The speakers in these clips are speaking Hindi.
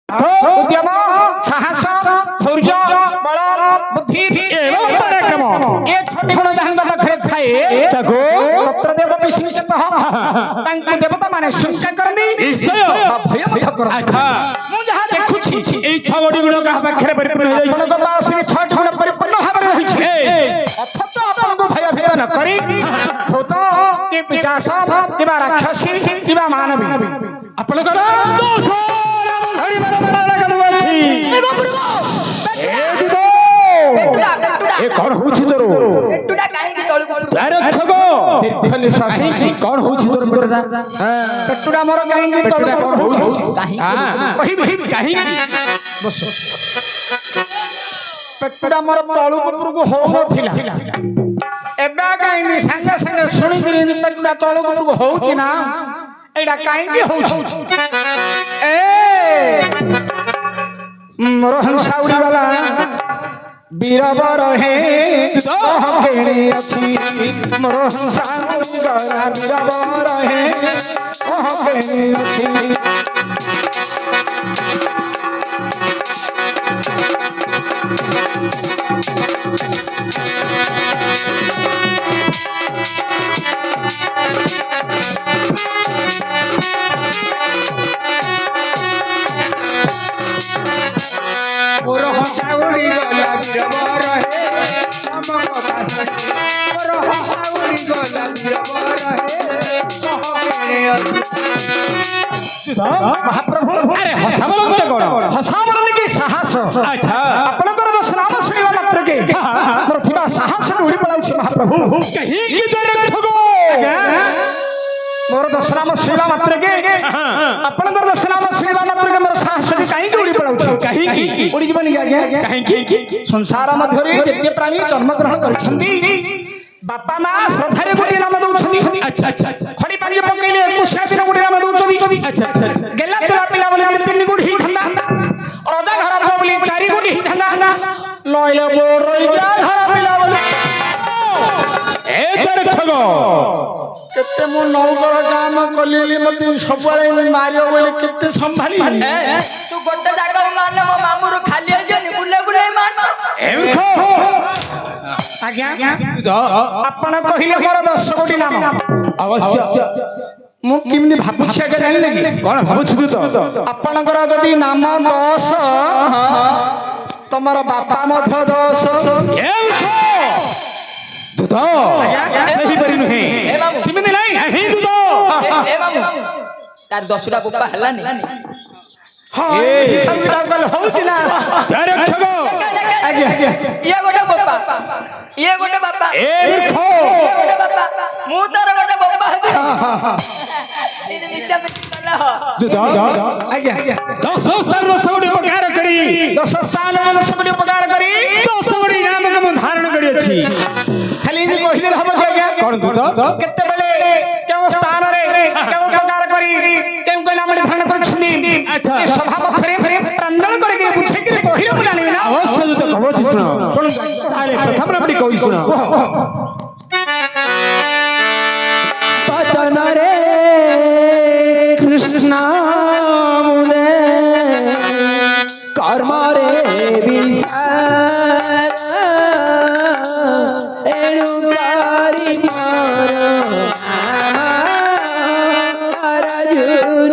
उद्यम साहस धैर्य बल बुद्धि एवं पराक्रम ये छोटे गुण जहां पाखरे थाए ताको पत्रदेव विष्णुचतः तांको देवता माने शंका करनी ईश्वर भय मत कर। अच्छा मु जहां देखुछि ए छगडी गुण का पाखरे परिपूर्ण हो जाई आपन पास छठ गुण परिपूर्ण भाबरे रहि छै अथच आपन को भय भेद न करी भूत के पिशाच किबा राक्षसी किबा मानवी आपन को दोष ए कौन होछि तोर पेटुडा काहे की तळु अरे खगो दीर्घ निश्वास कौन होछि तोर पेटुडा पेटुडा मोर काहे की तळु कौन होछि काहे वही वही काहे बस पेटुडा मोर तळु को हो नथिला एबा काहे की संगे संगे सुनि करी पेटुडा तळु को होछि ना एडा काहे की होछि ए मोर हंसाउडी वाला बीरबर हे कहकेणी अछि मोर हंसाउडी वाला बीरबर हे कहकेणी अछि मोर हंसाउडी गला बीरबर हे हम कथा मोर हंसाउडी गला बीरबर हे कहकेणी अछि महाप्रभु अरे हंसावल कोन हंसावल की साहस अच्छा आपनकर नाम सुनिला मात्र के मोर थिबा साहस उड़ी पलाउछि महाप्रभु कहीं की दर ठगो मोर दशनाम सुनिला मात्र के आपनकर दशनाम सुनिला मात्र के मोर साहस कहीं की उड़ी पलाउछि कहीं की उड़ी जीवनी आज्ञा कहीं की संसार मध्यरे जत्ते प्राणी जन्म ग्रहण करछंती बापा मां श्रद्धारे गोटी नाम दउछंती अच्छा अच्छा खड़ी पानी पकैले 21 दिन गोटी नाम दउछंती अच्छा अच्छा गेला तोला पिला बोले 3 गोटी ठंडा रजा घर बोली 4 गोटी ठंडा लइले बोर रजा घर पिला बोले ए तर ठगो केते मु नौकर काम कलिली मते सबले मारियो बोले केते संभाली तू गोटे जागा मारले मो मामुर खाली आ जेनी बुले बुले मार ए उठो आज्ञा आपण कहिले मोर 10 कोटी नाम अवश्य मु किमनी भाबुछि आगे जानिले कि कोन भाबुछि तू तो आपनकर जदी नाम 10 तमर बापा मध्य 10 ए उठो दुदो सही परि नहे सिमिनि नाही हे दुदो ए मामू तार 10 टा बापा हलानी हां ए सब डाबल होउछि ना डर ठगो आगे ये गोटे बापा ये गोटे बापा ए उठो ये गोटे बापा मु तार गोटे बापा हबी इन नित्य में दुदो आगे 10 स्थान सबडी उपकार करी 10 स्थान सबडी उपकार करी 10 गोटी नाम के मु धारण करी अछि खाली जे कहिले हम क्या कोन दुदो केते बेले केव स्थान रे केव उपकार करी केव को नाम धारण कर छुनी अच्छा सभा पखरे प्रंदन करे के पूछे के कहिले मु जानिबे ना अवश्य दुदो कहबो सुनो सुन ताले प्रथम रबडी कहि सुनो पतन रे कृष्ण मुने कर्म रे विसार एनुकारी मार अर्जुन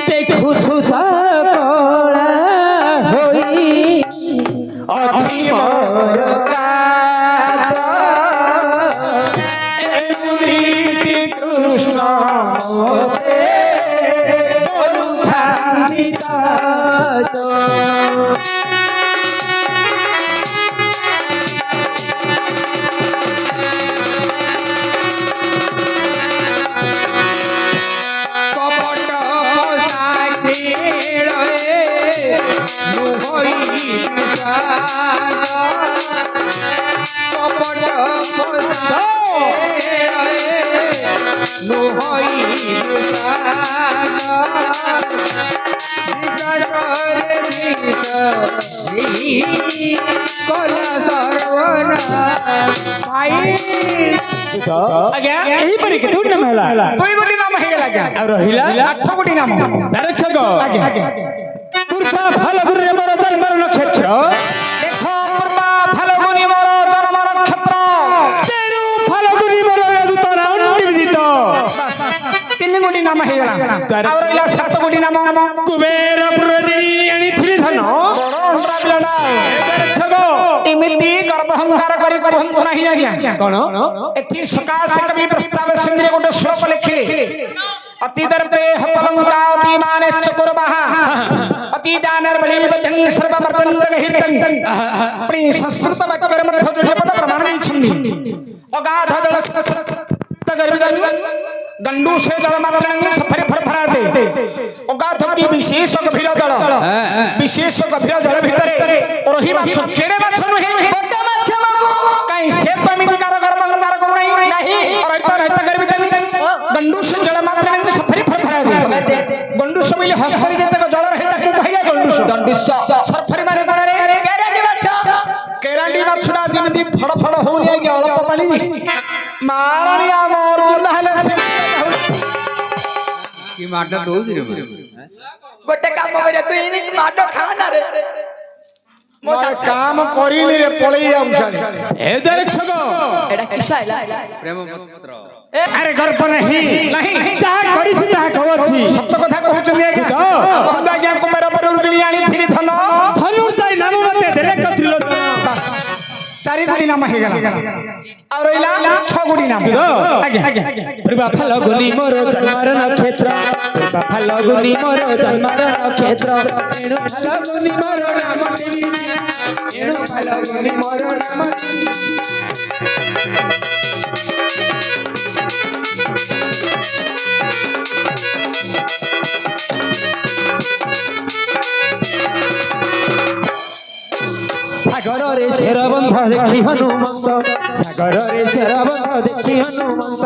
देखु छुता कला होई अछि मोर कात एनुरीति कृष्ण मोते बरुधानिता कपट साथी ଆଜ୍ଞା ଏହି ପରି କେତେ ଗୋଟି ନାମ ହେଲା? 2 ଗୋଟି ନାମ ହେଇଗଲା ଆଜ୍ଞା ଆଉ ରହିଲା 8 ଗୋଟି ନାମ ତାରକ୍ଷକ ଆଜ୍ଞା ଆଜ୍ଞା ପୂର୍ବା ଫାଲଗୁରେ ମୋର ଜନ୍ମର ନକ୍ଷତ୍ର ଦେଖ ପୂର୍ବା ଫାଲଗୁନି ମୋର ଜନ୍ମ ନକ୍ଷତ୍ର ତେଣୁ ଫାଲଗୁନି ମୋର ଦୂତର ଅଣ୍ଡିବିଦିତ 3 ଗୋଟି ନାମ ହେଇଗଲା ଆଉ ରହିଲା 7 ଗୋଟି ନାମ କୁବେର ପୁରଦିନୀ ଆଣିଥିଲି ଧନ ବଡ଼ ଅଣ୍ଡା ପିଲାଟା ତାରକ୍ଷକ ଏମିତି ଗର୍ଭହଙ୍କାର କରି କୁହନ୍ତୁ ନାହିଁ ଆଜ୍ଞା କଣ ଏଥି ସକାଶେ କବି ପ୍ରସ୍ତାବ ସିନ୍ଧରେ ଗୋଟେ ଶ୍ଲୋକ ଲେଖିଲେ ଅତି ଦର୍ପେ ହତଲଙ୍କା ଅତି ମାନେଶ୍ଚ କୁର୍ବାହା ଅତି ଦାନର ବଳି ବଦଂ ସର୍ବବର୍ତ୍ତନ ଗହିର୍ତଂ अपनी संस्कृत वाक्यर मध्ये ଯୋଡିଏ ପଦ ପ୍ରମାଣ ଦେଇଛନ୍ତି ଅଗାଧ ଜଳ ତଗର୍ବିଦଂ गंडू से जल मात्रं सफरी फरफराते अगाध की विशेष गभीर जल विशेष गभीर जल भितरे रही माछ केड़े माछ नुहे बड्डा माछ बाबू काई से समिति कार गर्भंगार करू नाही रहता रहता गर्भिदं गंडू से जल मात्रं सफरी फरफराते गंडू से मिले हस्तरी जेतक जल रहे ताकू कहया गंडू सरफरी माने कोन रे केरांडी माछडा जेमति फड़ फड़ होनी आगे अल्प पानी मारनिया मोर नहले से की माटा दोज रे गोटे काम करे तू इनी माडो खाना रे मो काम करिनी रे पळई आउछानी ए दरक्षक एडा किसा आइला प्रेम पत्र अरे गर्भ नहीं जा करिछि ता कहछि सत्य कथा कहउछनी आगे मोहदा ज्ञान कुमार पर उर्गिणी आनी थिली धन धनुर ताई नाम मते देले कथिलो 4 गुणी नाम हे गला आ रहिला 6 गुणी नाम आगे पूर्वा फलगुनी मोर जन्मर नक्षत्र पूर्वा फलगुनी मोर जन्मर नक्षत्र एणु फलगुनी मोर नाम एणु फलगुनी मोर नाम सागर रे शेर बंध देखी हनुमंत सागर रे शेर बंध देखी हनुमंत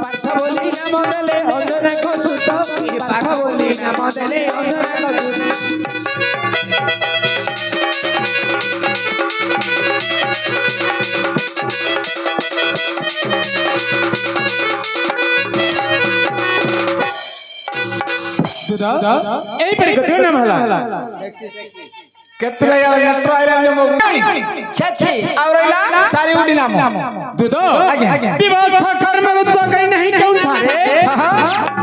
पाठ बोली नाम देले अंजना को सुत पाठ बोली नाम देले अंजना को सुधा एई पर कते नाम हला केतरे नट्रो आइरा जो छछी आ रहिला 4 गुणी नाम दूध आगे विवाद कर्म रुद्ध कई नहीं क्यों थारे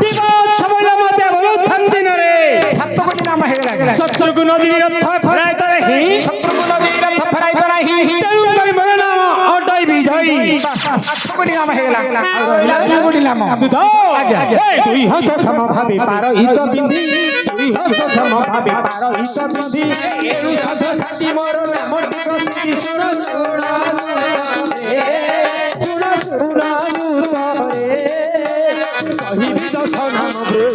विवाद छबल मते बोलो थंदिन रे 7 गुणी नाम हे गला शत्रुघ्न नदी रथ फराय त रही शत्रुघ्न नदी रथ फराय त नाही तेनु कर मोर नाम अटई विजयी 8 गुणी नाम हे गला आ रहिला 2 गुणी नाम दूध आगे दुई हस्त समभावे पार हित बिंदी दुई हस्त समभावे पार हित बिंदी एनु साध साथी मोर नाम टिक सुन सुन रे कहिबी दस नाम रे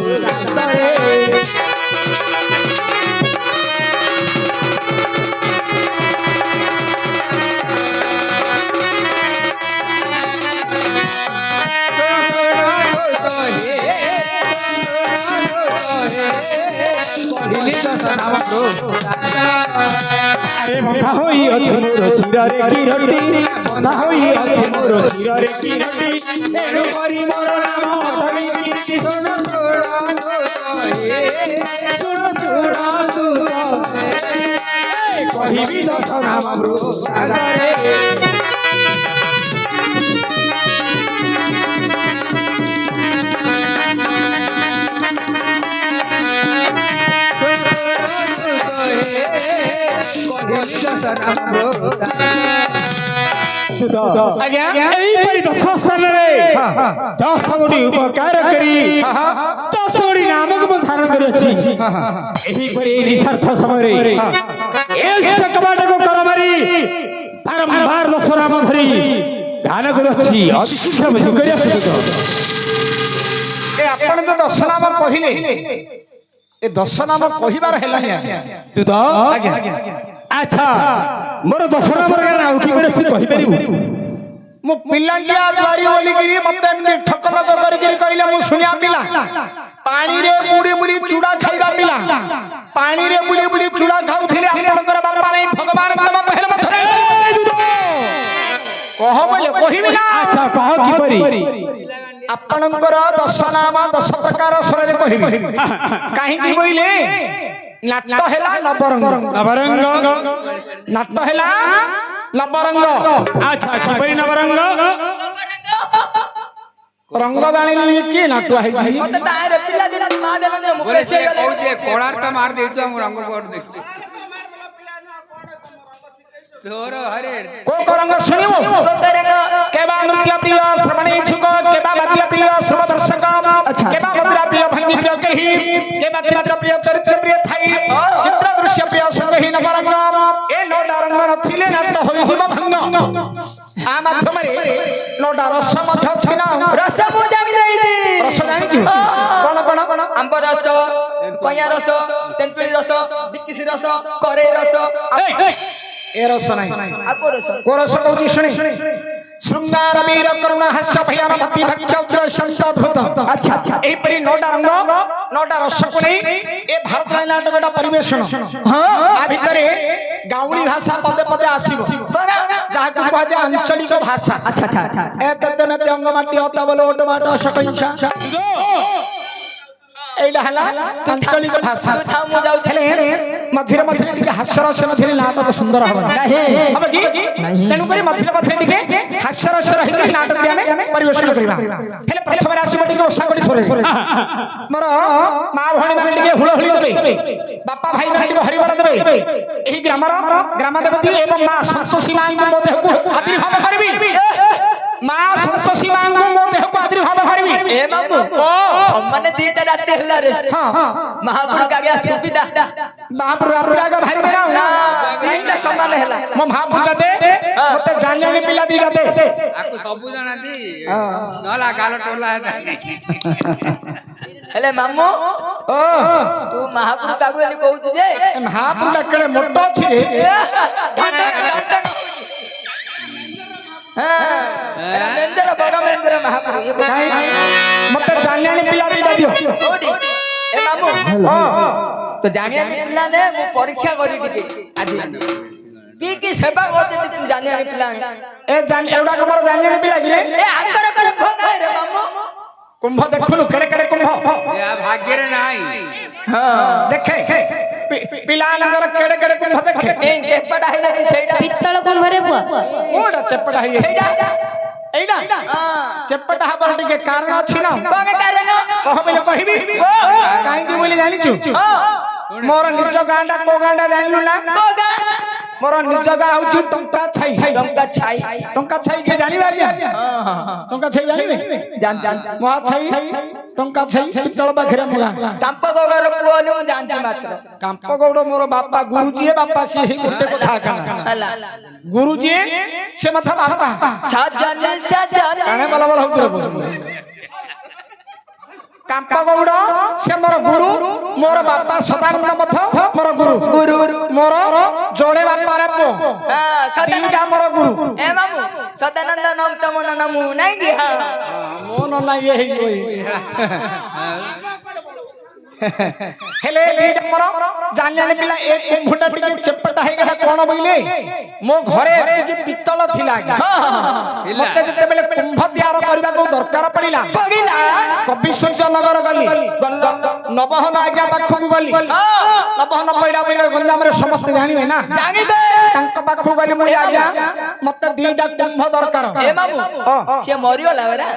अरे बंधा होई अछि मोर शिरारे किरटी बंधा होई अछि मोर शिरारे किरटी एनु करी मोर नाम अटली कीर्ति सुन कहिबी दस नाम ब्रो आज्ञा एही परि 10 स्थान रे 10 गोटी उपकार करी 10 गोटी नामक म धारण करछि एही परि निसर्थ समय रे ए सकबाट को कर मारी बारंबार 10 नाम धरी ध्यान करछि अति शीघ्र बुझ करिया सुतो ए आपण तो 10 नाम कहिले ए 10 नाम कहिबार हेलानी तू तो आज्ञा ଆଚ୍ଛା ମୋର 10 ନମ୍ବର ଗାଁ ଆଉ କି କରି କହିପାରିବୁ ମୁଁ ପିଲାଟିଆ ଦ୍ୱାରି ବୋଲିକିରି ମତେ ଏମିତି ଠକମକ କରିକିରି କହିଲେ ମୁଁ ଶୁଣିଆ ପିଲା ପାଣିରେ ବୁଡି ବୁଡି ଚୁଡା ଖାଇବା ପିଲା ପାଣିରେ ବୁଡି ବୁଡି ଚୁଡା ଖାଉଥିଲେ ଆପଣଙ୍କର ବାପା ନାହିଁ ଭଗବାନଙ୍କ ବାପା ହେଲେ ମତେ କହ ବୋଲେ କହିବି ନା ଆଚ୍ଛା କହ କିପରି ଆପଣଙ୍କର 10 ନାମ 10 ପ୍ରକାର ସ୍ୱରରେ କହିବି କାହିଁକି ବୋଇଲେ ନାଟ ହେଲା ନବରଙ୍ଗ ନାଟ ହେଲା ନବରଙ୍ଗ ଆଚ୍ଛା କିପରି ନବରଙ୍ଗ ରଙ୍ଗ ଜାଣିଲି କି ନାଟୁଆ ହେଇଛି ମତେ ତାର ପିଲା ଦିନ ମା ଦେଲେ ଯେ ମୁଁ बोले ପେଶେ से ଗଲେ कहू जे कोड़ार तो मार देतो हम रंग कोड देख तोर हरे को रंग सुनिबो ଗୋଟେରଙ୍ଗ केबा नृत्य प्रिय श्रवण इच्छुक केबा वाद्य प्रिय श्रव दर्शक केबा मुद्रा प्रिय भंगी प्रिय केहि केबा चित्र प्रिय चरित्र प्रिय थाई चित्र दृश्य प्रिय संगही नवरंग ए नोडा रंग नथिले नाट होइबो भंग आ माध्यमरे नोडा रस मध्य छिना ରସ ମୁଁ ଜାଣି ଦେଇଛି रस जानिछु कोन ଆମ୍ବ ରସ କଇଁଆ ରସ ତେନ୍ତୁଳି ରସ ଡିକିସି ରସ କରେଇ ରସ ए रस नाही ଆକୁ ରସ को रस कहूची शुणी श्रृंगार वीर करुणा हास्य भयान भक्ति भक्ति उग्र शांत अद्भुत अच्छा एही परी नोटा रस को नहीं ए भारत नाटक गोटा परिवेषण हां आ भितरे गाउली भाषा पदे पदे आसीबो जहा को बाजे आंचलिक भाषा अच्छा ए तते मते अंगमाटी होता बोलो टमाटो सकंछा एइला हला आंचलिक भाषा था ମୁଁ ଯାଉଥିଲି हेले मझिरे मझिरे टिके हास्य रस मझिरे नाटक सुंदर हबो हबो की तेनु करी मझिरे मझिरे टिके हास्य रस रही नाटक आमे परिवेषण करबा हेले प्रथम राशि टिके ओसा करी सोरे मोर मां भणी माने टिके हुळहुळी देबे बापा भाई माने टिके हरिबल देबे एही ग्राम देवती एवं मां संतोषी मां को मो देह को आदिर्भाव करबी मां संतोषी मां को मो देह को आदिर्भाव करबी ଏ ବାବୁ ମାନେ ଦିଟା ରାତି ହେଲା ରେ हां ମହାପୁର କାଗେ ସୁବିଧା महापुर राग भाई मेरा ଦିଟା ସମାନ ହେଲା मो महापुर दे मते जानियानी पिला दीटा दे आकु सबु जाना दी नला गाल टोला है ହେଲେ ମାମୁ ओ ତୁ ମହାପୁର କାଗୁ ବୋଲି କହୁଛୁ ଯେ महापुर केले मोटो अछि रे ମେଞ୍ଜର ବଡ ମେଞ୍ଜର ମହାପୁର ଏ काई मते जानियानी पिला दीटा दियो କୋଉଠି ଏ ମାମୁ ओ ତ ଜାଣିଆ ପିଲା ନେ ମୁଁ ପରୀକ୍ଷା କରି ଟିକେ ଆଜି କି ସେବା କରିଦେଲି ତୁ ଜାଣିଆ ପିଲା ए जान एडा कमर जानियानी पिला गिरे ଏ ଆଙ୍କର କର ଖୋନା ରେ ମାମୁ कुंभ देखुनु केड़े केड़े कुंभ या भाग्य रे नाही देखे पिला नगर केड़े केड़े कुंभ देखे ଏ ଚେପଟା ହେଇଯାଇଛି ସେଇଟା ପିତ୍ତଳ କୁମ୍ଭରେ ପୁଅ ओडा चपड़ा है ସେଇଟା एइडा चपड़ा हबर टिके कारण अछि ना କଣ କାରଣ कहबे कहबी काई जी बोली जानि छु मोर निज गांडा को गांडा जानिलु ना मोर निज गां होछु टंका छाई टंका छाई जे जानिबा गया टंका छाई जानिबे ଜାନ ଜାନ महा छाई टंका छाई पितळ बाखरे मुगा କାମ୍ପ ଗଗର ପୁଅଲେ ମୁଁ ଜାଣିଛି ମାତ୍ର कांप गौड़ मोर बापा गुरुजी बापा से ही गुटे कथा काना ହେଲା गुरुजी से मथा बापा ସାଜନ काने बला बला होतरे बोल कांप गौड़ से मोर गुरु मोर बापा सदानंद मथ मोर गुरु मोर जोड़े बापा रे पो तीनटा मोर गुरु ଏ ମାମୁ ସଦାନନ୍ଦ ନାମ ତମ ନାମ ନାଇଁ କି ହଁ मोन ना ये ही होई हेले दीटा मोर जानियानी पिला ए कुंभटा टिके चपटा हे गला कोन बइले मो घरे एति पित्तल थिला मते जते बेले कुंभ तयार करबा को दरकार पड़िला कवि सूर्य नगर गली नवहन आज्ञा पाखु गली नवहन पइडा पइडा गंजाम रे समस्त जानिबे ना ଜାଣିବେ तांक पाखु गली मु आज्ञा मते दीटा कुंभ दरकार ଏ ମାମୁ ସେ ମରିଗଲା ବେରା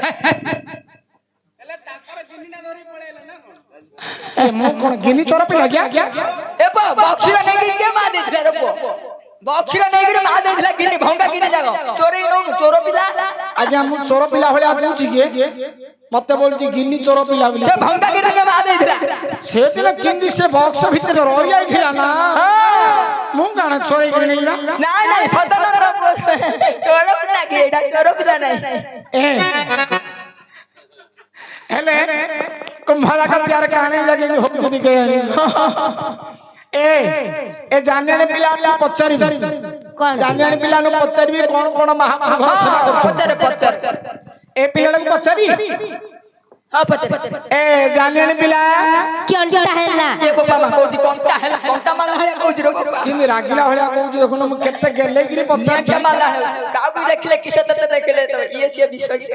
ए मु कोन गिनी चोर पिला गया ଏ ପୁଅ ବକ୍ସିର ନେଇକି କିଏ ମା ଦେଇଥିଲା ରେ ପୁଅ ବକ୍ସିର ନେଇକି ମା ଦେଇଥିଲା ଗିନି ଭଙ୍ଗା ଗିନି ଯାକ ଚୋରେଇ ନଉନୁ ଚୋର ପିଲା आज्ञा मु चोर पिला भलिया कहूची के मते बोलती गिनी चोर पिला ସେ बोली ଭଙ୍ଗା ଗିନି ମା ଦେଇଥିଲା से दिन किंदी से बॉक्स भीतर रही आइथिला ना मु गाना चोरी कर नहीं ନାଇଁ ନାଇଁ ସଦାନନ୍ଦ ଚୋର ପିଲା କି ଏଇଟା ଚୋର ପିଲା ନାଇଁ ए हेले कुंभाला का प्यार कहानी लगे हो जदी के ए जाने पिला पचारि कौन जाने पिला पचारि कौन कौन महाप्रभु सेवा पचर पचर ए पिला पचारि हां पचर ए जाने पिला क्यों टाहेला ए बाबा कोदी कोंटा है कोंटा माला है कोदी रो किन रागिला भलिया कहू देखुन मु केते गेले गिरी पचारि क्या माला है कागु देखले किसे तते देखले तो ये से विषय से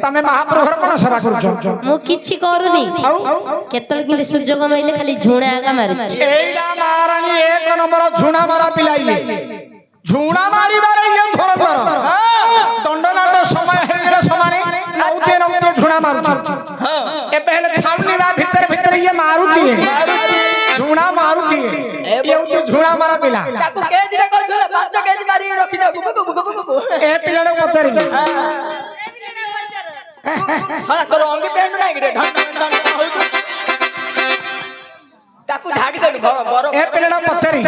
तमे महाप्रभुर कोन सेवा करूछ मु किछि करूनी केतल किले सुजोग माइले खाली झुणा आगा मारुछि एइडा महारानी एक नंबर झुणा मारा पिलाइले झुणा मारी बारे ये धर धर दंडनाट समय हेगरे समाने नौते नौते झुणा मारुछ ए पहले छावनी बा भीतर भीतर ये मारुछि झुणा मारुछि ये उते झुणा मारा पिला ताकू केज रे कर दो 5 केज मारी रखि दो गुगु ए पिलाने पचारि खला करो अंगी पेंट नाही रे ढंग ताकू झाड़ी दे बरो ए पिलाने पचारि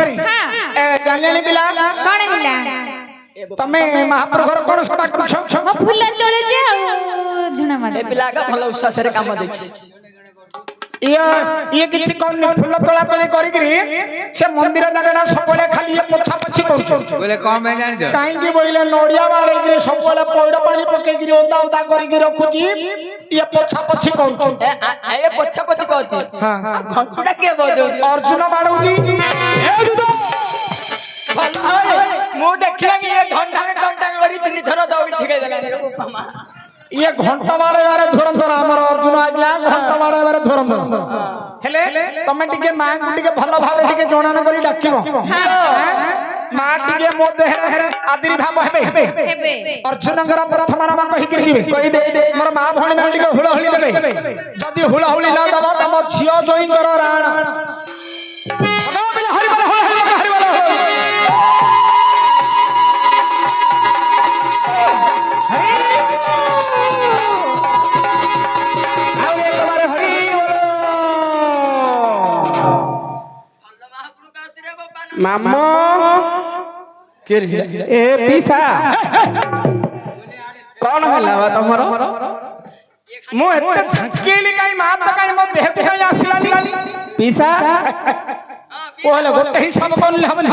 ए जानियानी पिला कोन मिला तमे महाप्रभुर कोन सेवा करूछ मो फुला चले जे झुणा मार ए पिला का भलो उत्साह से काम दे छी ये किछि कोन फुल तोला तोली करी करी से मंदिर जागना सबले खाली ये पोछा पोछी करूछ बोले कौन में जान जा काई की बोइले नोडिया बाळे गिरे सबले पौड पानी पके गिरे ओदा ओदा करी गिरे रखुची ये पोछा पोछी करूछ ए पछा पछी कहती हां घंटा के बोल अर्जुन बाड़ौजी ए दुदो मु देखला कि ये घंटा करी तीन थर दौड़ी छिके जला ये घंटा बाड़े बारे धुरंधर हमर अर्जुन आज्ञा घंटा बाड़े बारे धुरंधर हेले तमे टिके मां टिके भलो भाव टिके जणान करी डाकिबो मां टिके मो देहरे आदिर्भाव हेबे अर्जुनकर प्रथम नाम कहि कहिबे मोर मां भणी माने टिके हुळहुळी देबे जदी हुळहुळी न दबा तम छियो जोइंकर राण हरि बोल हरि बोल मामो ए पीसा कौन होला बा तमरो मु एते झंकेली काई मात काई मो देह देह आसिलानी पीसा ओले गोटे ही सब कोन हबन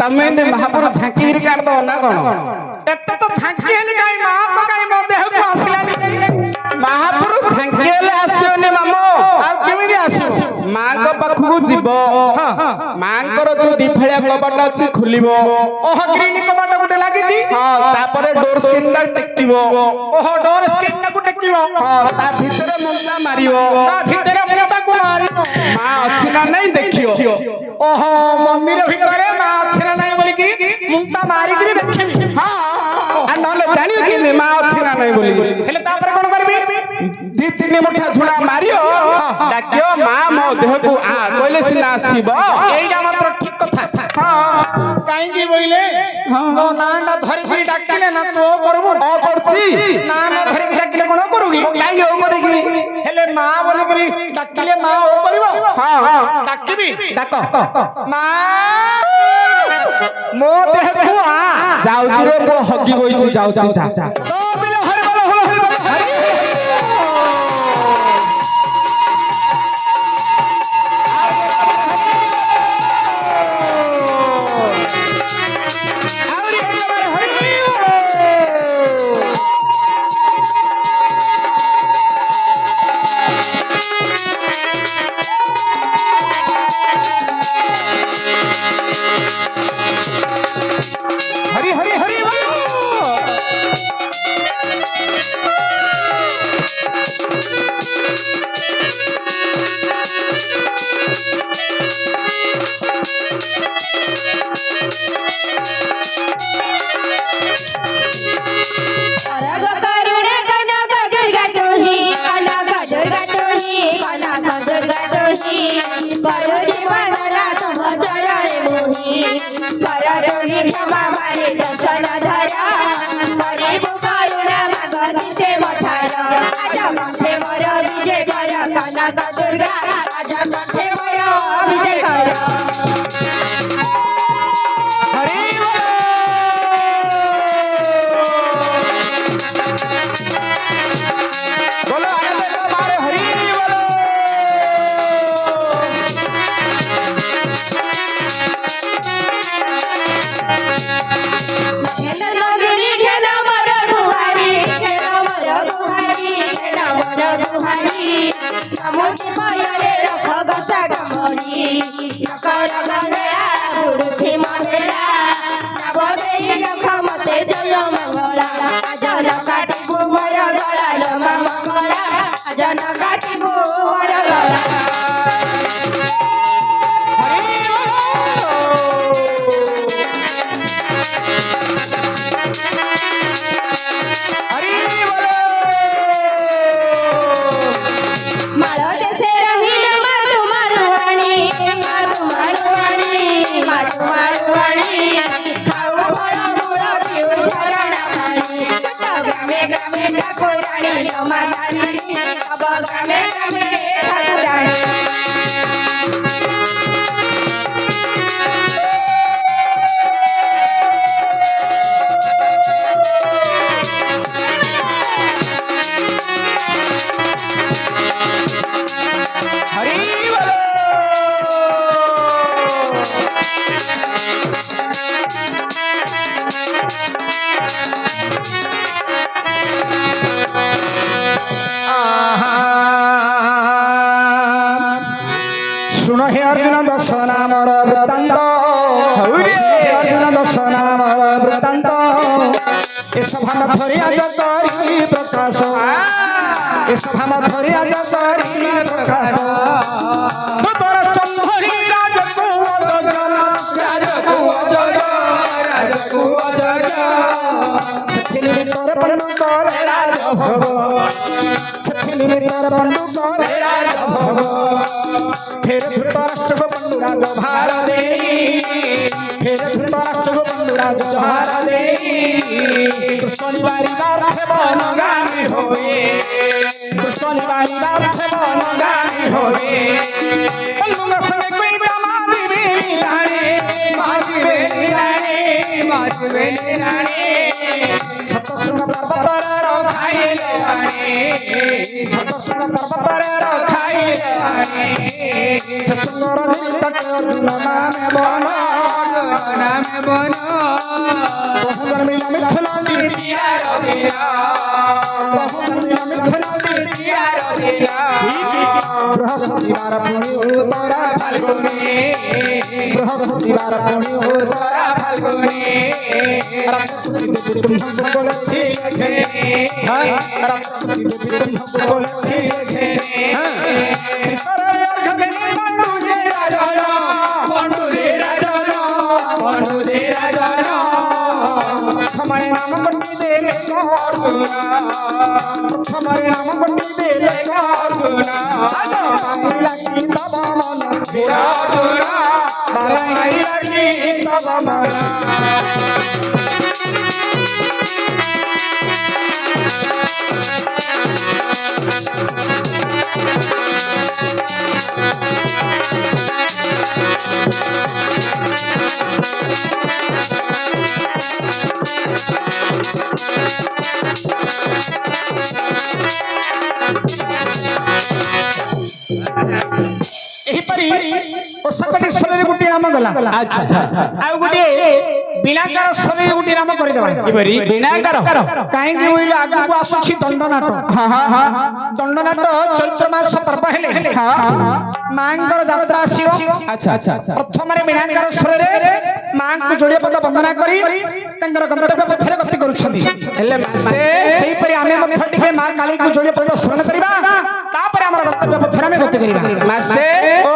तमे ने महापुर झांकीर काट दो ना कोन एते तो झंकेली काई मात काई मो देह को आसिलानी महापुर झांकेले आसियो ने मामो आ केमिदी आसियो मां को पाखु जीव मां कर जो दिफेळिया कबाट अछि खुलिबो ओह ग्रीन कबाट गुटे लागि जी हां तापरे डोर स्क्रीन का टेक्टिबो ओह डोर स्क्रीन को टेकिबो हां ता भितरे मुंडा मारिबो ता भितरे मुंडा को मारिबो मां अछि ना नहीं देखियो ओह मंदिर भितरे मां अछि ना नहीं बोली की मुंडा मारी करी देखिबी हां आ नले जानियो कि मां अछि ना नहीं बोली हेले तापर कोन करबी दी तीन मुठा झुड़ा मारियो डाकियो मां मो देह को आ कोइले सिना आसीबो एइडा मात्र ठीक कथा हां काई की बोइले तो नांडा धरि धरि डाकिले ना तो करबो ओ करछि ना ना धरि डाकिले कोन करूगी काई ओ करेगी हेले मां बोली करी डाकिले मां ओ करबो हां हां डाकिबी डाको मां मो देह को आ जाउची रे मो हगी होईची जाउची जा तो बिले हरि बोल हरि हरि हरि हरि बोलो आनंद मारे हरि बोलो গামুটি বয়রে রখ গছা গামনি নকর গঙ্গা বুড়ুছি মন্দিরা নব দেই রখ মতে জয় মঙ্গলা আজন কাটিবু মর গলা লমা মঙ্গলা আজন কাটিবু মর গলা মালো দেশে রহিল মাতু মারুয়ানি খাও ফল মূল পিউ ঝরনা পানি গ্রামে গ্রামে ঠাকুরানী রমা দানি সব গ্রামে গ্রামে ঠাকুরানী শুনো হে অর্জুন দশ নামর বৃত্তান্ত অর্জুন দশ নামর বৃত্তান্ত এসভা মধ্যরে আজ করি প্রকাশ এসভা মধ্যরে আজ করি প্রকাশ তোর চন্দ্রী রাজকু সখিনী তোর পন্ডু করে রাজভোগ সখিনী তোর পন্ডু করে রাজভোগ ফের ধৃতরাষ্ট্র বন্ধু রাজ ভার দেই ফের ধৃতরাষ্ট্র বন্ধু রাজ ভার দেই কৃষ্ণ নিবারিবার বনগামী হয়ে কৃষ্ণ নিবারিবার বনগামী হয়ে বন্ধুর সঙ্গে কইতা মাদিবে নিরানে মাদিবে নিরানে মাদিবে নিরানে সতসঙ্গ পর্বতর খাইলে আনে সতসঙ্গ পর্বতর খাইলে আনে সতসঙ্গর নিতক অর্জুন নামে বন বহুজন মিলা মিথুনা দিয়া রবিনা বহুজন মিলা মিথুনা দিয়া রবিনা বৃহস্পতিবার পুণ্য তোরা ফাল্গুনে বৃহস্পতিবার পুণ্য তোরা ফাল্গুনে রামচন্দ্র দেবী তুমি বলেছি লেখে রামচন্দ্র দেবী তুমি বলেছি লেখে हमारे नाम बट्टी दे ले गुना हमारे नाम बट्टी दे ले गुना लगी तब मन मेरा गुना बाराई लगी तब मन सकटी शरीर गुटी नाम गला अच्छा आ गुटी बिनाकार शरीर गुटी नाम करि देबा इबरी बिनाकार काहे कि ओइला आगु को आसुछि दंडनाट हां हां दंडनाट चैत्र मास पर्व हेले हां मांकर यात्रा आसीओ अच्छा अच्छा प्रथम रे बिनाकार शरीर मां को जोड़े पद वंदना करी तंगर गंतव्य पथरे गति करूछथि हेले मास्टर सेही परि आमे मध्य टिके मां काली को जोड़े पद स्मरण करिबा तापर हमर गंतव्य पथरे में गति करिबा मास्टर ओ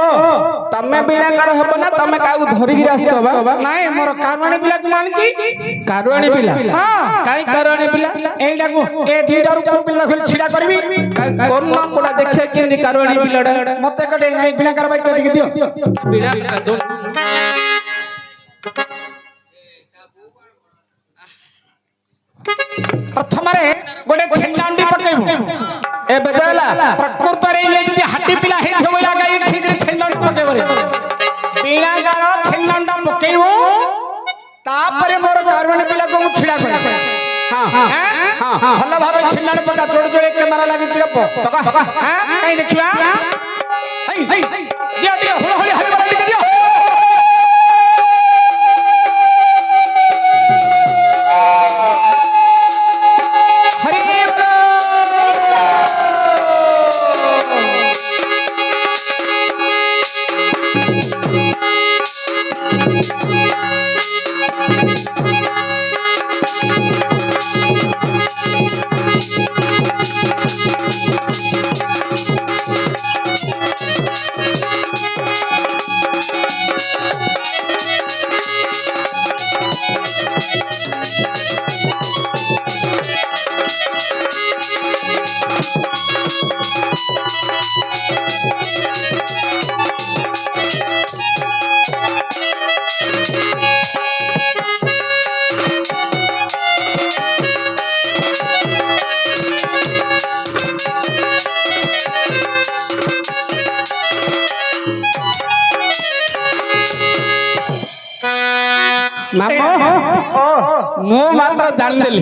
तमे बिनाकार हबो ना तमे काउ धरि गिर आछबा नाही मोर कारवाणी बिला को मानची कारवाणी बिला हां काई कारवाणी बिला एइडा को ए दीडार ऊपर बिला खोल छिडा करबी कोन ना कोडा देखे केंदी कारवाणी बिलाडा मते कटे नाही बिनाकार बाइक टिके दियो बिनाकार दोन प्रथम रे गोटे छेंडांडी पकेबो ए बजाला प्रकृत रे ले जदी हाटी पिला हे थो लागा ई ठीक छेंडांडी पकेबो रे बिनाकार छेंडांडा पकेबो तापरे मोर कारवाणी पिला को छिडा कर हां हां भलो भाबे छेंडांडी पका जोड़ जोड़े कैमरा लागि चिरप पका हां काई देखिबा हई दिया दिया होली होली हरि बरा दिया ମୁଁ ମାତ୍ର ଜାଣିଦେଲି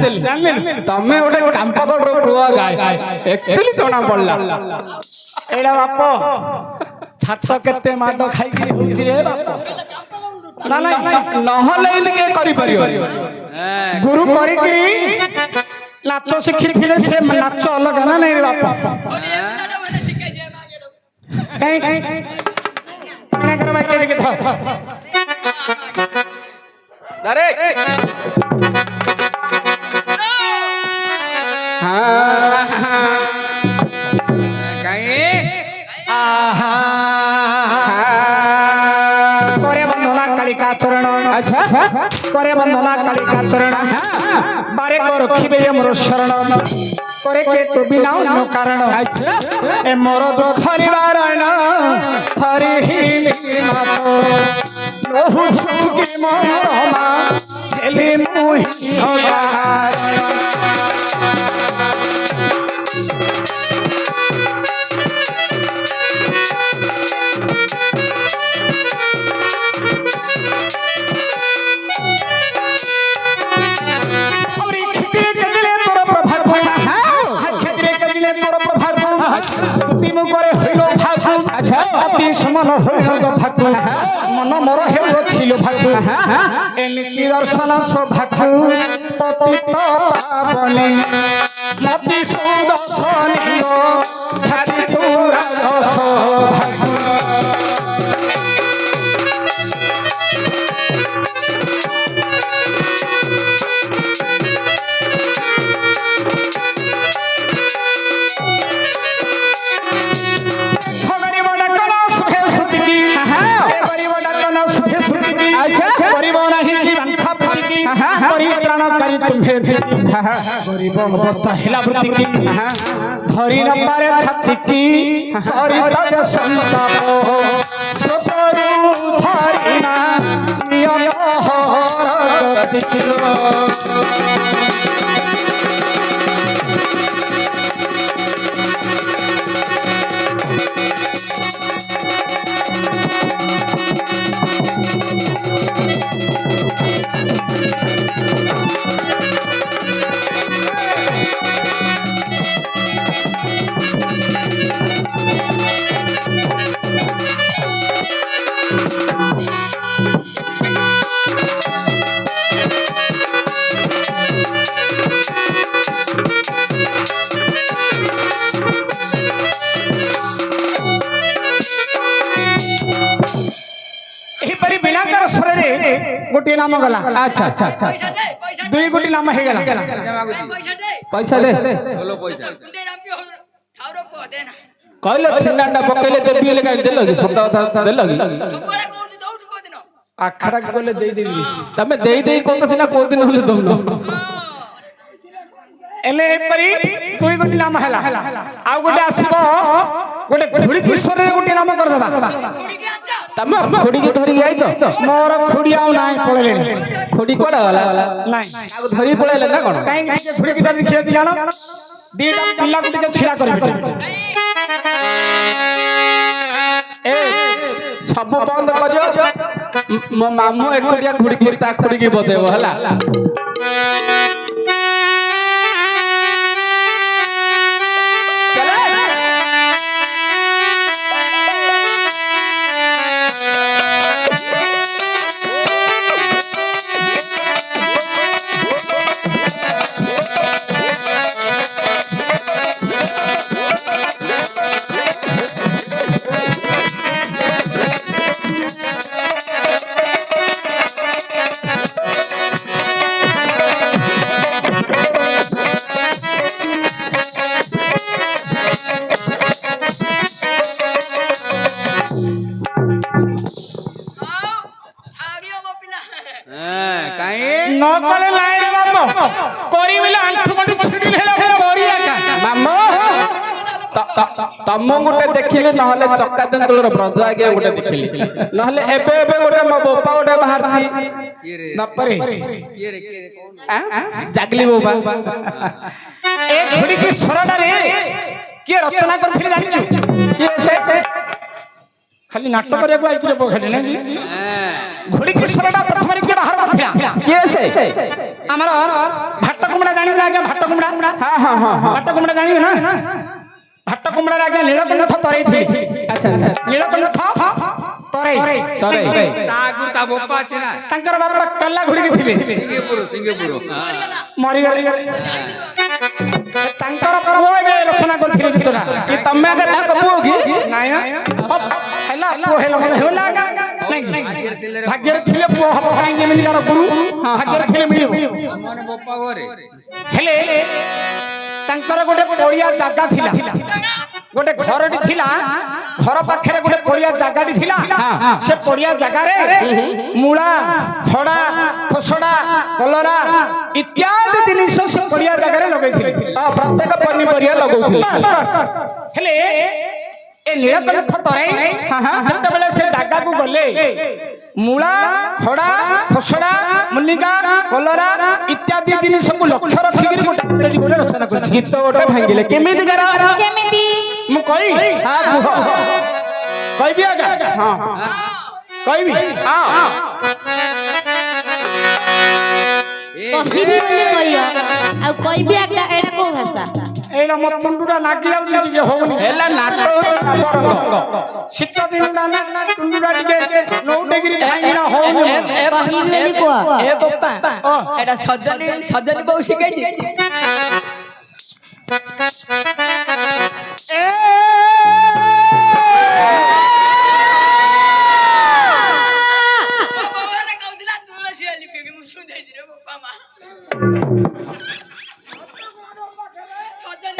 ତମେ ଗୋଟେ କାମ୍ପକଡର ପୁଅ ଗାଏ ଏକ୍ଚୁଆଲି ଜଣା ପଡିଲା। ଏଇଟା ବାପ ଛାତ କେତେ ମାଡ ଖାଇକି ହଉଛି ରେ ବାପ। ନା ନହେଲେ କିଏ କରିପାରିବ? ଗୁରୁ କରିକିରି ନାଚ ଶିଖିଥିଲେ ସେ ନାଚ ଅଲଗା ନା ନାଇଁ ରେ ବାପ। करे बंधना कालिका चरण अच्छा करे बंधना कालिका चरण बारे को रखिबे मोर शरण करे के तो बिना नो कारण ए मोर दुख निवारण हरि ही मातो लोहु छुकी मोर मा हेली मुहि होगार अति समान भागु मन मोर हेल भागु एनिति दर्शन सौभागु पतित पावनी मति सुदर्शनी खाली तुरा परित्राण करी तुम्हें गरीब अवस्था हिला वृत्ति की धरी न पारे छाती की सरिता जे संताप सतरु धरी ना नियम हर गति गोटे नाम गला अच्छा अच्छा अच्छा दुई गोटी नाम हे गला पैसा दे कहलो छिन्नाटा पकेले देबी ले काई देलो कि सत कथा देलो कि आखड़ा गले देई देबी तमे देई देई कोत सिना को दिन होले दमनो एले परी दुई गोटी नाम हैला आ गोटे आसीबो गोटे घुड़ी किशोर रे गोटे नाम कर देबा तमे खुड़ी के धरी आइछ मोर खुड़ी आउ नाही पळेले खुड़ी कोडा वाला नाही आ धरी पळेले ना कोन काई के खुड़ी के धरी खेत जानो दीटा पिल्ला गुटी के छिड़ा करबी ए सब बंद करियो मो मामू एकुडिया खुड़ी के ता खुड़ी के बजेबो हला କାଇଁ ନ କଲେ ନାଇଁ ରେ ବାପ କରି ବୋଲେ ଆଣ୍ଠୁ ଗଣ୍ଠି ଛିଡି ହେଲା କରି ଏକା ମାମୁ ତମ ଗୋଟେ ଦେଖିଲି ନହେଲେ ଚକା ତେନ୍ତୁଳର ବ୍ରଜ ଆଜ୍ଞା ଗୋଟେ ଦେଖିଲି ନହେଲେ ଏବେ ଏବେ ଗୋଟେ ମୋ ବୋପା ଗୋଟେ ବାହାରିଛି କିଏ ରେ ବାପରେ କିଏ ରେ କହୁନ ଜାଗଲି ବୋପା ଏ ଘୁଡ଼ି କି ସ୍ୱରଟାରେ କିଏ ରଚନା କରିଥିଲେ ଜାଣିଛୁ କିଏ ସେ ଖାଲି ନାଟକ କରିବାକୁ ଆଇଥିଲେ ପଖାଲି ନାଇଁ ଘୁଡ଼ି କି ସ୍ୱରଟା ପ୍ରଥମରେ କିଏ ବାହାର କରିଥିଲା କିଏ ସେ ଆମର ଭାଟ କୁମଡ଼ା ଜାଣିବେ ଆଜ୍ଞା ଭାଟ କୁମଡ଼ା ଭାଟ କୁମଡ଼ା ଜାଣିବେ ନା ଭାଟ କୁମଡ଼ାରେ ଆଜ୍ଞା ନୀଳକଣ୍ଠ ତରେଇଥିଲେ ଆଚ୍ଛା ଆଚ୍ଛା ନୀଳକଣ୍ଠ ତରେଇ ତା ଆଗରୁ ତା ବୋପା ଅଛି ନା ତାଙ୍କର ବାପା କଲା ଘୁଡ଼ିକି ଥିଲେ ସିଙ୍ଗେପୁର ମରିଗଲେ ତାଙ୍କର ପୁଅ ଏବେ ରଚନା କରିଥିଲେ ଗୀତଟା କି ତମେ ଆଗେ ତାଙ୍କ ପୁଅ କି ନାଇଁ ହେଲା ପୁଅ ହେଲା ମାନେ ହେଲା ଭାଗ୍ୟରେ ଥିଲେ ପୁଅ ହବ କାହିଁକି ଏମିତିକାର ଗୁରୁ ଭାଗ୍ୟରେ ଥିଲେ ମିଳିବ ମାନେ ବୋପା ଘରେ ହେଲେ ତାଙ୍କର ଗୋଟେ ପଡ଼ିଆ ଜାଗା ଥିଲା ଗୋଟେ ଘରଟି ଥିଲା ଘର ପାଖରେ ଗୋଟେ ପଡ଼ିଆ ଜାଗାଟି ଥିଲା ସେ ପଡ଼ିଆ ଜାଗାରେ ମୂଳା ଖଡ଼ା ଖୋସଡ଼ା କଲରା ଇତ୍ୟାଦି ଜିନିଷ ସେ ପଡ଼ିଆ ଜାଗାରେ ଲଗେଇଥିଲେ ପ୍ରତ୍ୟେକ ପନିପରିବା ଲଗଉଥିଲେ ହେଲେ ଏ ନୀଳକଣ୍ଠ ତରାଇ ଯେତେବେଳେ ସେ ଜାଗାକୁ ଗଲେ ମୂଳା ଖଡ଼ା ଖୋସଡ଼ା ମୁନିକା କଲରା ଇତ୍ୟାଦି ଜିନିଷକୁ ଲକ୍ଷ୍ୟ ରଖିକିରି ଗୋଟେ ରଚନା କରିଛି ଗୀତ ଗୋଟେ ଭାଙ୍ଗିଲେ କେମିତି କେମିତି ମୁଁ କହିବି କହିବି ଆଜ୍ଞା କହିବି କହିବି ବୋଲି କହିଅ ଆଉ କହିବି ଆଜ୍ଞା ଏଇଟା କୋଉ ଭାଷା ଏଇଟା ମୋ ତୁଣ୍ଡୁଟା ନାଗି ଯାଉଛି ଟିକେ ହଉନି ହେଲା ନାଟ ଶୀତ ଦିନ ନା ତୁଣ୍ଡୁଟା ଟିକେ ନଉଟେକିରି ଭାଙ୍ଗିନା ହଉନି କହିବି ବୋଲି କୁହ ଏ ବୋପା ଏଟା ସଜନି ବୋଉ ଶିଖେଇଛି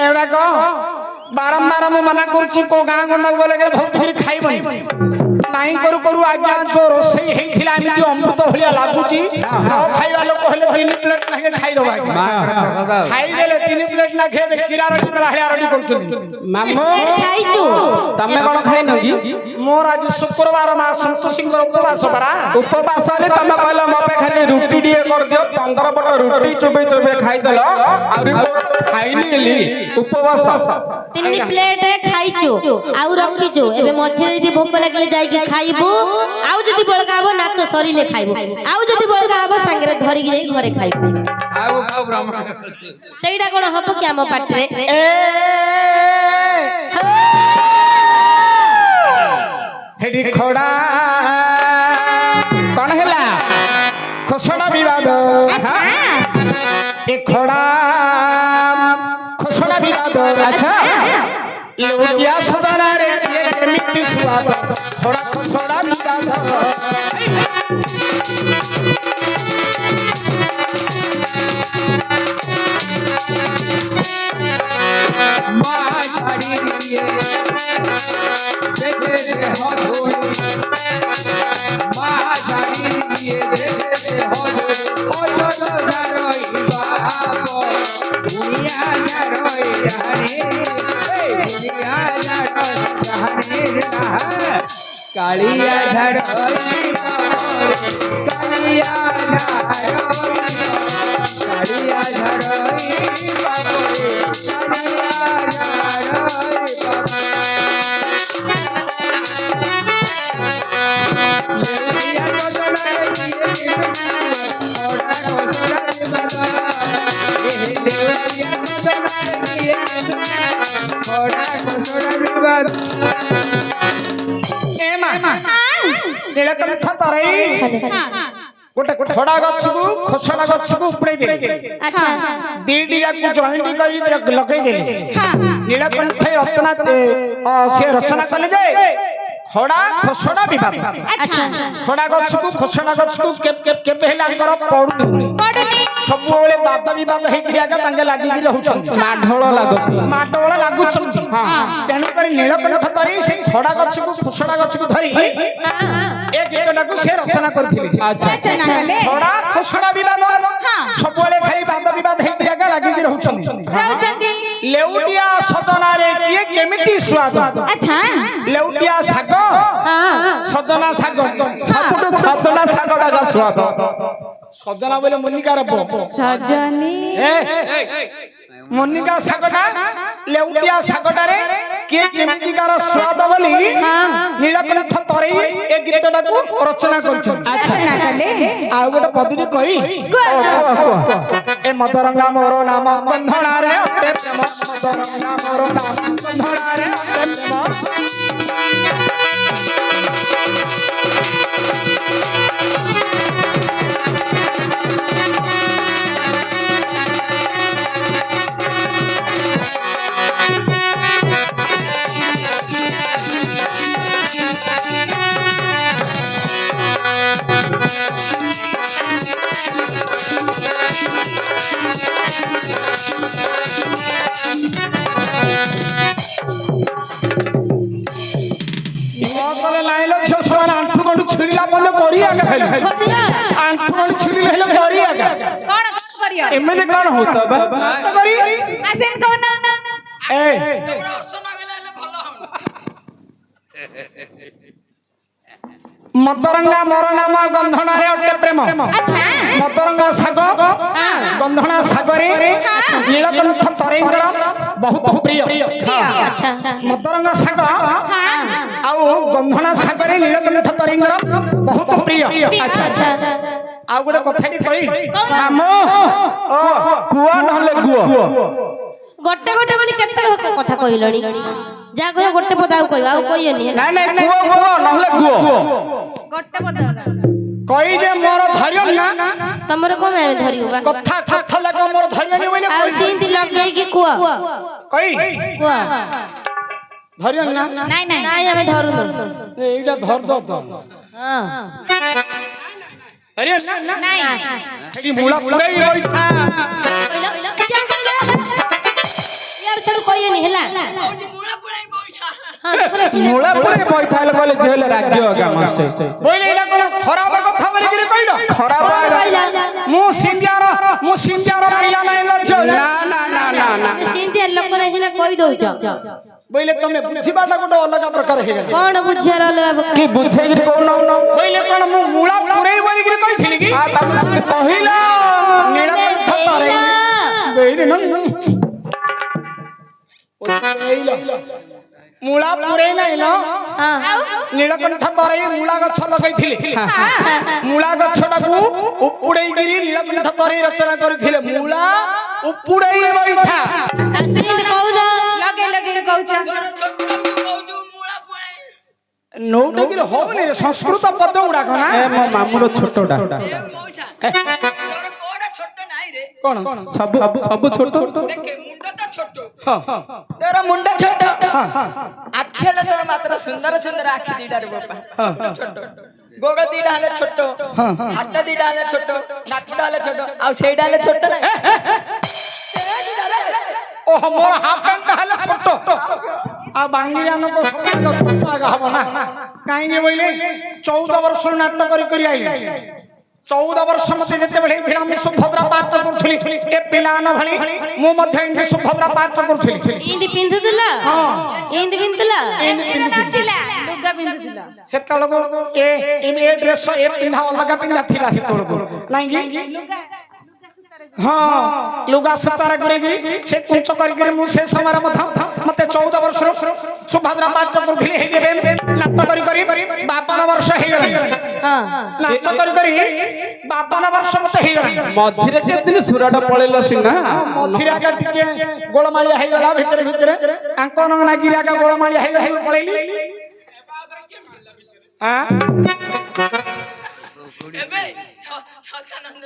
ଏଗୁଡାକ ବାରମ୍ବାର ମୁଁ ମନା କରୁଛି କୋଉ ଗାଁ ଗଣ୍ଡାକୁ ଗଲେ ବହୁତ ଖାଇବନି ନାଇଁ କରୁ କରୁ ଆଜ୍ଞା ଯୋଉ ରୋଷେଇ ହେଇଥିଲା ଏମିତି ଅମୃତ ଭଳିଆ ଲାଗୁଛି ନ ଖାଇବା ଲୋକ ହେଲେ 3 ପ୍ଲେଟ ନାଖେ ଖାଇଦବା ଖାଇଦେଲେ 3 ପ୍ଲେଟ ନାଖେ କିରା ରଟି ଭଳିଆ ରଟି କରୁଛନ୍ତି ମାମୁ ଖାଇଛୁ ତମେ କଣ ଖାଇନ କି ମୋର ଆଜି ଶୁକ୍ରବାର ମା ସନ୍ତୋଷୀଙ୍କର ଉପବାସ ପରା ଉପବାସ ହେଲେ ତମେ କହିଲ ମୋ ପାଇଁ ଖାଲି ରୁଟି ଟିକେ କରିଦିଅ 15 ପଟ ରୁଟି ଚୋବେଇ ଚୋବେଇ ଖାଇଦେଲ ଆହୁରି ଖାଇନି ହେଲି ଉପବାସ 3 ପ୍ଲେଟ ଖାଇଛୁ ଆଉ ରଖିଛୁ ଏବେ ମଝିରେ ଯଦି ଭୋକ ଲାଗିଲେ ଯାଇକି ଖାଇବୁ ଆଉ ଯଦି ବଳକା ହବ ନାଚ ସରିଲେ ଖାଇବୁ ଆଉ ଯଦି ବଳକା ହବ ସାଙ୍ଗରେ ଧରିକି ଯାଇ ଘରେ ଖାଇବୁ ଆଉ ବ୍ରାହ୍ମଣ ସେଇଟା କଣ ହବ କି ଆମ ପାଟିରେ ହେଡି ଖଡ଼ା କଣ ହେଲା ଖୋସଡ଼ା ବିବାଦ ଏ ଖଡ଼ା ଖୋସଡ଼ା ବିବାଦ ଆଚ୍ଛା ଲୁଟିଆ ସଦନରେ କେମିତି ସୁଆଦ ଖଡ଼ା ଖୋସଡ଼ା ବିବାଦ মা ছাড়ি দিয়ে দেখে দে হদুই মা ছাড়ি দিয়ে দেখে দে হদুই অজল জারই বাপ দুনিয়া জারই জানে এই দুনিয়া জারই জানে না কালিয়া ঝাড়ই কালিয়া ঝাড়ই কালিয়া ঝাড়ই বাবরে ନୀଳକଣ୍ଠ ତରାଇ गोटे खड़ा गछ को खोसड़ा गछ को उपड़े दे अच्छा दीडी को जॉइंट करी लगे दे हाँ नीलकंठ रचना से रचना कले जाए खड़ा खोसड़ा विवाद अच्छा खड़ा गछ को खोसड़ा गछ को केबे हेला कर पड़ुनी पड़नी सब बेले बाबा विवाद हे क्रियाका तांगे लागि कि रहउछन माडोळ लागुछन हां तेनु करी नीलकंठ करी से खड़ा गछ को खोसड़ा गछ को धरी ए गीतटा को से रचना करथिले अच्छा नगले खड़ा खोसड़ा विवाद हां सब बेले खाली बाबा विवाद हे क्रियाका लागि कि रहउछन राउचंदी लेउटिया सदना रे किए केमिति स्वाद अच्छा लेउटिया साग हां सजना साग सबुठु सजना सागटा का स्वाद सजना बोले मुनिका रब सजनी मुनिका सागटा लेउटिया सागटा रे के केमिति कार स्वाद बोली नीलकंठ तरे ए गीतटा को रचना करछन अच्छा नगले आ गोटे पदिनी कहि ए मदरंगा मोर नाम बंधना रे अटे प्रेम मदरंगा मोर नाम बंधना रे अटे एमने कौन होता बा आसेन कोन मदरंगा मोर नाम गंधना रे अटे प्रेम अच्छा मदरंगा साग गंधना सागरे नीलकंठ तरेंगर बहुत प्रिय अच्छा मदरंगा साग आउ गंधना सागरे नीलकंठ तरेंगर बहुत प्रिय अच्छा अच्छा आ गोटे कथाटी कहि नाम कुआ नहले गुआ गोटे गोटे बोली केते कथा कहिलणी जा कह गोटे पद आउ कहबा आउ कहियनी ना ना कुआ कुआ नहले गुआ गोटे पद कहि जे मोर धरियम ना तमर को मैं धरियो बा कथा कथा लगा मोर धरियनी बोले आउ सिंती लगे कि कुआ कहि कुआ धरियम ना नहीं नहीं नहीं हमें धरु एइडा धर दो तो हां अरे ना ना नहीं एडी मुला पुरै होई था यार चल कोई नहीं हला मुला पुरे बैठाल बोले जेल राज्य का मास्टर बोले एला कोन खराब कथा मरि गिरे कहिलो खराब मु सिंजार पिला नै लज्जो ना ना ना ना ना सिंती लोक रे हिना कहि दउछ बोले तमे बुझिबाटा गोटे अलग प्रकार हे गेल कोन बुझियार अलग की बुझे गिर कोन बोले कोन मु मुला पुरै बोली गिरे कहिथिली की आ तमे कहिला नीलकंठ तरे बेइले न मुला पुरै नै न नीलकंठ तरे मुला गछ लगैथिले मुला गछटा को उपुड़ै गिरी नीलकंठ तरे रचना करथिले मुला उपुड़ै बैठा संस्कृत कहू लगे लगे कहू नौटे गिरे होबने रे संस्कृत पद उडा कोना ए मो मामुरो छोटोडा कोन सब सब छोटो तोर मुंडा छोटो आखिले तोर मात्र सुंदर सुंदर आखि दीडा रे बापा छोटो गोग दीडा हले छोटो हाथ दीडा हले छोटो नाक डाले छोटो आ सेई डाले छोटो ना ओ मोर हाफ पैंट हले छोटो आ बांगिरिया न को छोटो आगा हबो ना काई ने बोइले 14 वर्ष नाटक करी करी आइले 14 वर्ष मते जते बढे भिड़ा मु सुभद्रा पाठ करथुली ए पिलान भली मु मध्ये इंदि सुभद्रा पाठ करथुली इंदी पिंधुला इंदी पिंधुला नाचिला लुगा पिंधुला से तळगो ए ड्रेस ए पिन्हा अलग पिन्हा थिला से तळगो लाइगी हाँ लुगा सुतारा करे गिरी से कुंच कर गिरी मु से समय मते 14 वर्ष सुभद्रा पाठ करथुली हे देबे नाटक करी करी 52 वर्ष हे गेल हां नाटक करी करी 52 वर्ष मते हे गेल मझिरे के दिन सुराटा पळेला सिना मथिरा का टिके गोळमाळिया हे गला भितरे भितरे अंकन ना गिरा का गोळमाळिया हे गला पळेली हां ଏବେ ଛକାନନ୍ଦ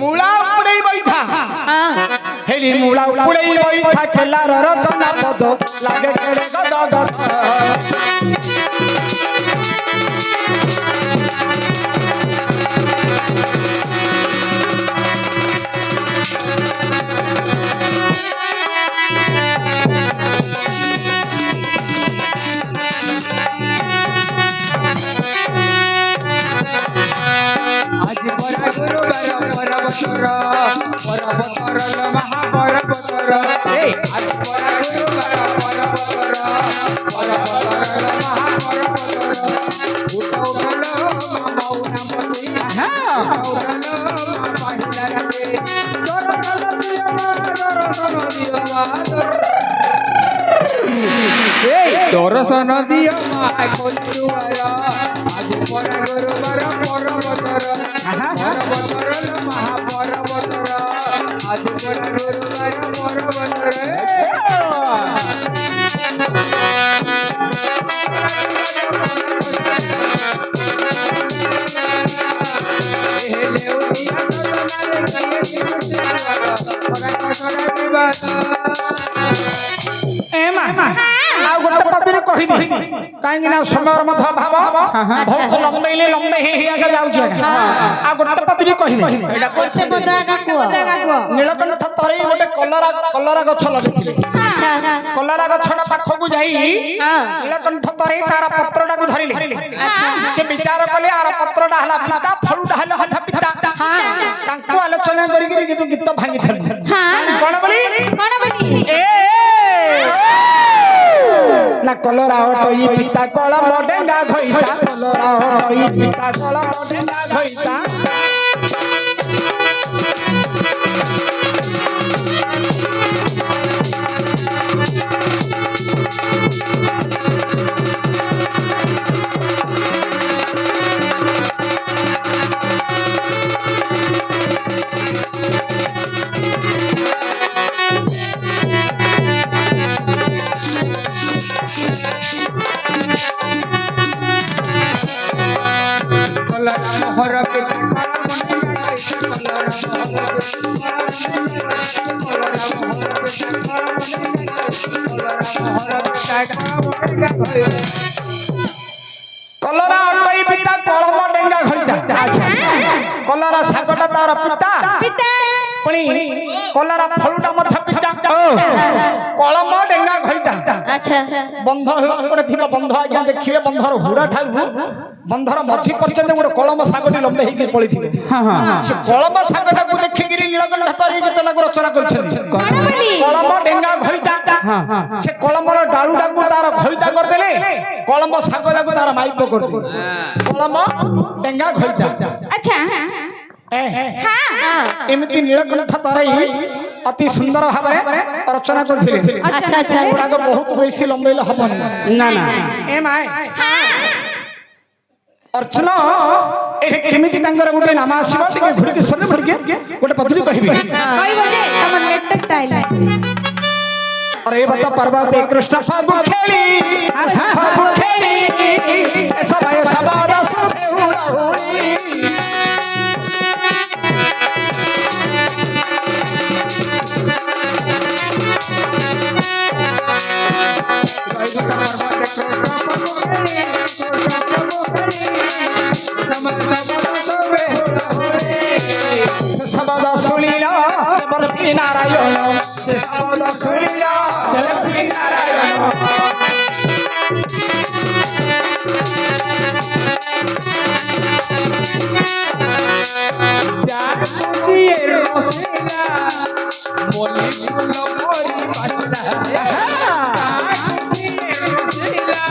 ମୂଳା ଉପଡେଇ ବଇଠା ହଁ ହେଲି ମୂଳା ଉପଡେଇ ବଇଠା କେଲାର ରଚନା ପଦ ଲାଗେ କେଡେ ଗଦ ଗଦ ଆଜି ପରା ଗୁରୁବାର ପରବତର ମହାପରବତର ଆଜି ପରା ଗୁରୁବାର ପରବତର ମହାପରବତର ଉଠ ଉଠଲ ମଉନମତି ଉଠଲ ମହିଳା ରାତେ ଦର୍ଶନ ଦିଅ ମା ଖୋଲୁଆର ଆଜି ପରା ଗୁରୁବାର ପରବତର ମହାପରବତର ଆଜି ପରା ଗୁରୁବାର ପରବତର ଆଉ ଗୋଟେ ପଦରେ କହିଦି କାହିଁକି ନା ସମୟର ମଧ୍ୟ ଅଭାବ ବହୁତ ଲମ୍ବେଇଲେ ଲମ୍ବେଇ ହେଇ ଆଗେ ଯାଉଛି ଆଉ ଗୋଟେ ପଦରେ କହିବି ଗୋଟେ ପଦ ଆଗା କୁହ ନୀଳକଣ୍ଠ ତରେଇ ଗୋଟେ କଲରା ଗଛ ଲଗେଇଥିଲେ କଲରା ଗଛଟା ପାଖକୁ ଯାଇ ନୀଳକଣ୍ଠ ତରେଇ ତାର ପତ୍ରଟାକୁ ଧରିଲେ ସେ ବିଚାର କଲେ ଆର ପତ୍ରଟା ହେଲା ପିତା ଫଳୁଟା ହେଲେ ଅଧା ପିତା ତାଙ୍କୁ ଆଲୋଚନା କରିକିରି କିନ୍ତୁ ଗୀତ ଭାଙ୍ଗିଥିଲେ କଣ ବୋଲି ନା କଲରା ହଟଇ ପିତା କଳମ ଡେଙ୍ଗା ଘଇତା କଲରା ହଟଇ ପିତା କଳମ ଡେଙ୍ଗା ଘଇତା মোহর পিতা কলরা অটই পিতা কলম ডেঙ্গা ঘইতা কলরা শাকটা তার পিতা পুনি কলরা ফলুটা মধ্য পিতা কলম ডেঙ্গা ঘইতা বন্ধ গোটে থিব বন্ধ আজ্ঞা দেখিবে বন্ধর হুড়া ঠাউ বন্ধর মঝি পর্যন্ত গোটে কলম শাকটি লম্বে হইকি পড়িথিবে সে কলম শাকটাকে দেখিকিরি নীলকণ্ঠ তরি গীতটাকে রচনা করছেন কলম ডেঙ্গা ঘইতা সে কলমর ডালুটাকে তার ঘইতা করদেলে কলম শাকটাকে তার মাইপ করদেলে কলম ডেঙ্গা ঘইতা এমতি নীলকণ্ঠ তরাই অতি সুন্দর ভাবে রচনা করଥିଲେ গুড়াক বহুত বেশি লম্বাইলে হবনি না না এ মাই অর্চনা এর কেমিতি তাঙ্গর গোটে নাম আসিব টিকে ঘুরিকি সরে ঘুরিকি গোটে পদুরি কহিবি কইবো যে তোমার লেটক টাইল अरे बता पर्वते कृष्ण फागु खेली फागु खेली सबाय सबादा सुबे उड़ाउड़ी सबादा सुनीला बरसी नारायण सबादा सुनीला बरसी नारायण जातिए रसिला मोली फूल मोरी पाटला जातिए रसिला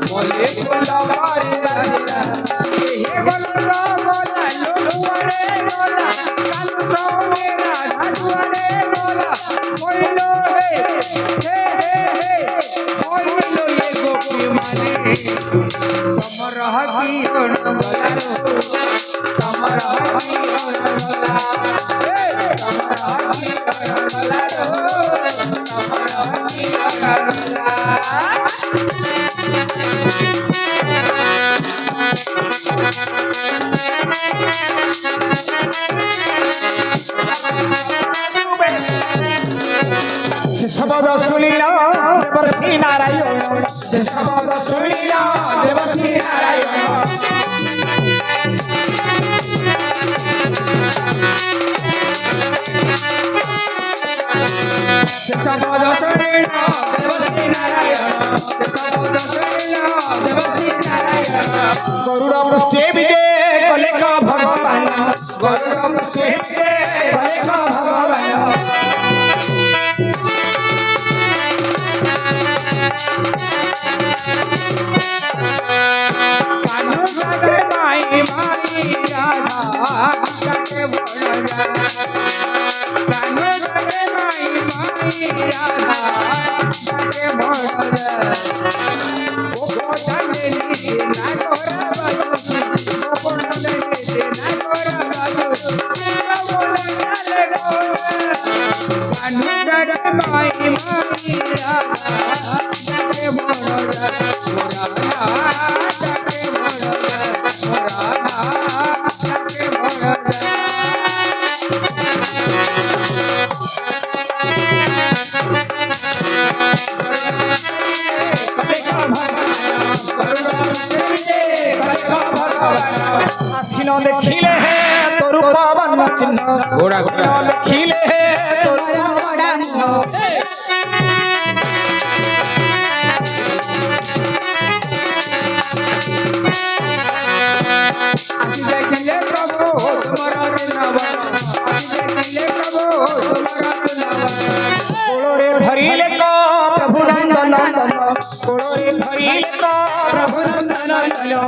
मोली फूल मोरी पाटला हे बोला बोला लोलुआरे बोला कानु सोमेरा ढाडुआरे बोला कोइलो हे कोइलो ये गोपी माने तमर हकी गलारो तमर हकी गला तमर हकी गलारो तमर हकी गला শব্দ শুনিলা দেবর্ষি নারায়ণ শব্দ শুনিলা দেবর্ষি নারায়ণ শব্দ শুনিলা দেবর্ষি নারায়ণ শব্দ শুনিলা দেবর্ষি নারায়ণ গরুড় পৃষ্ঠে বিজে কলেক ভগবান গরুড় পৃষ্ঠে বিজে কলেক ভগবান কানু জাগে মাই মাই রাধা জাগে বড় কানু জাগে মাই মাই রাধা জাগে বড় ও জানে নি না করা বাজু ও জানে নি না করা বাজু বলে চলে গো কানু জাগে মাই মাই রাধা জাগে বড় আসিল দেখিলে হে তোর পাবন চিহ্ন ঘোড়া ঘোড়া দেখিলে হে তোর পাবন আজি দেখিলে প্রভু তোমার নাম আজি দেখিলে প্রভু তোমার নাম কোড়ে ধরিলে ক প্রভু নন্দন কোড়ে ধরিলে ক প্রভু নন্দন রাজা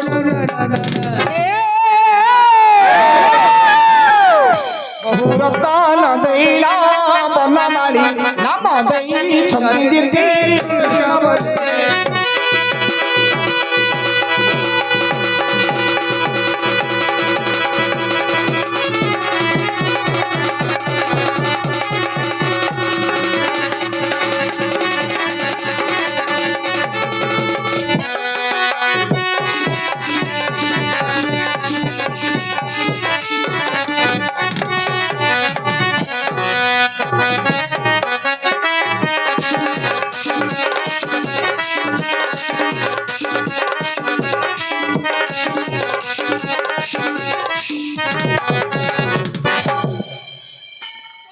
রবিলা বহুরতাল দেইলা বনমালী নাম দেই ছন্দিতে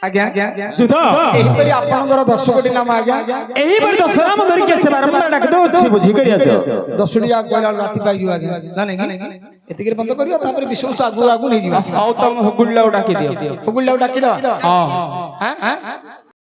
आज्ञा ଦୁଧ एहिपरि आपनकर 10 कोटी नाम आज्ञा ଏହିପରି ଦଶରା ମୁଁ ଧରିକି ଆସିଛି ବାରମ୍ବାର ଡାକି ଦଉଛି ବୁଝି କରି ଆସ 10 कोटी आगला राति पाई आज्ञा जाने कि एतिके बंद करियो तापर विश्वास आगु आगु नहीं जीवा ଆଉ ତମ ହୁଗୁଳିଲାକୁ ଡାକି ଦିଅ हुगुल्ला डाकी दो ହଁ हां